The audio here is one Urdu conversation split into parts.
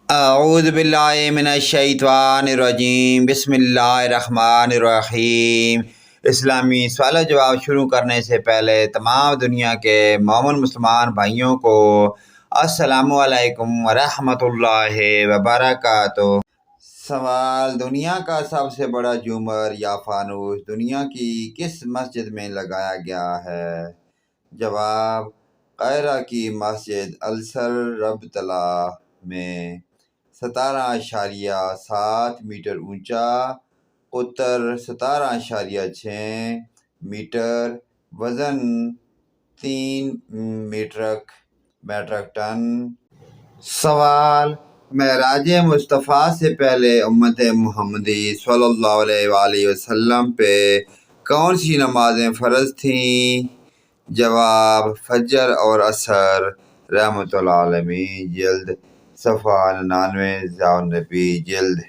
اعوذ باللہ من الشیطان الرجیم، بسم اللہ الرحمن الرحیم۔ اسلامی سوال و جواب شروع کرنے سے پہلے تمام دنیا کے مومن مسلمان بھائیوں کو السلام علیکم ورحمۃ اللہ وبرکاتہ۔ سوال: دنیا کا سب سے بڑا جھومر یا فانوس دنیا کی کس مسجد میں لگایا گیا ہے؟ جواب: قاہرہ کی مسجد الازہر ربط اللہ میں 17.7 میٹر اونچا، قطر 17.6 میٹر، وزن 3 میٹرک ٹن۔ سوال: معراج مصطفیٰ سے پہلے امت محمدی صلی اللہ علیہ وآلہ وسلم پہ کون سی نمازیں فرض تھیں؟ جواب: فجر اور عصر۔ رحمۃ اللہ علیہ، جلد صفحہ 99، ضیاء النبی جلد۔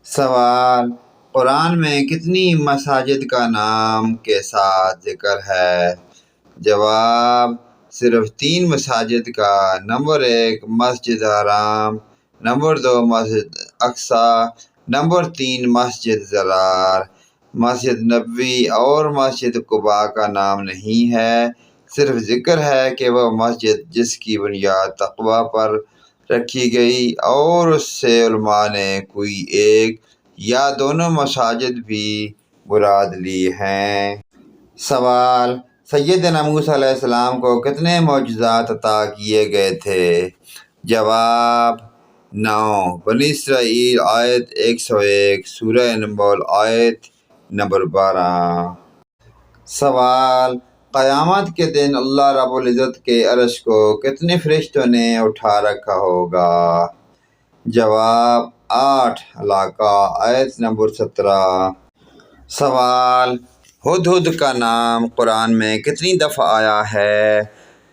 سوال: قرآن میں کتنی مساجد کا نام کے ساتھ ذکر ہے؟ جواب: صرف 3 مساجد کا۔ نمبر 1 مسجد حرام، نمبر 2 مسجد اقصی، نمبر 3 مسجد ضرار۔ مسجد نبوی اور مسجد قباء کا نام نہیں ہے، صرف ذکر ہے کہ وہ مسجد جس کی بنیاد تقوی پر رکھی گئی، اور اس سے علماء نے کوئی ایک یا دونوں مساجد بھی مراد لی ہیں۔ سوال: سیدنا موسیٰ علیہ السلام کو کتنے معجزات عطا کیے گئے تھے؟ جواب: 9۔ بنی اسرائیل آیت 101، سورہ انبال آیت نمبر 12۔ سوال: قیامت کے دن اللہ رب العزت کے عرش کو کتنے فرشتوں نے اٹھا رکھا ہوگا؟ جواب: 8۔ الحاقہ آیت نمبر 17۔ سوال: ہدہد کا نام قرآن میں کتنی دفعہ آیا ہے؟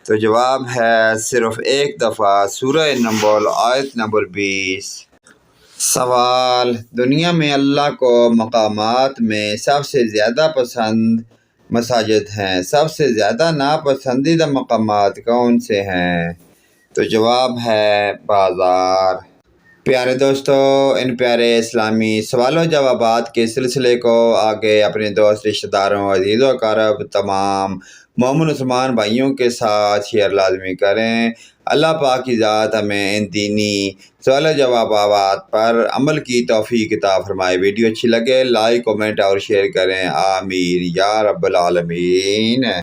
تو جواب ہے صرف 1 دفعہ، سورہ نمبل آیت نمبر 20۔ سوال: دنیا میں اللہ کو مقامات میں سب سے زیادہ پسند مساجد ہیں، سب سے زیادہ ناپسندیدہ مقامات کون سے ہیں؟ تو جواب ہے بازار۔ پیارے دوستو، ان پیارے اسلامی سوال و جوابات کے سلسلے کو آگے اپنے دوست، رشتہ داروں، عزیز و اقارب، تمام مومن مسلمان بھائیوں کے ساتھ شیئر لازمی کریں۔ اللہ پاک کی ذات ہمیں ان دینی سوال و جوابات پر عمل کی توفیق عطا فرمائے۔ ویڈیو اچھی لگے لائک، کمنٹ اور شیئر کریں، آمین یا رب العالمین۔